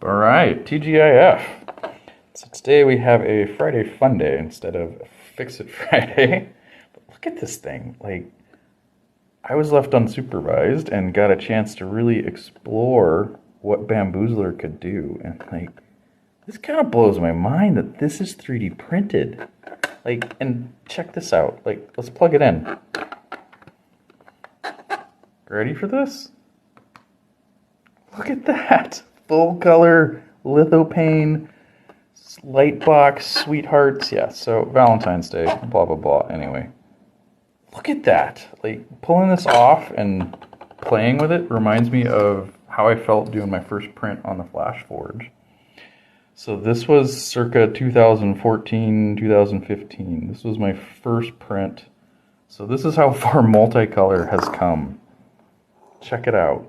All right, TGIF. So today we have a Friday Fun Day instead of Fix It Friday. But look at this thing. Like, I was left unsupervised and got a chance to really explore what Bamboozler could do. And like, this kind of blows my mind that this is 3D printed. Like, and check this out. Like, let's plug it in. Ready for this? Look at that. Full color lithopane, light box, sweethearts. Yeah, so Valentine's Day, blah, blah, blah. Anyway, look at that. Like, pulling this off and playing with it reminds me of how I felt doing my first print on the Flash Forge. So this was circa 2014, 2015. This was my first print. So this is how far multicolor has come. Check it out.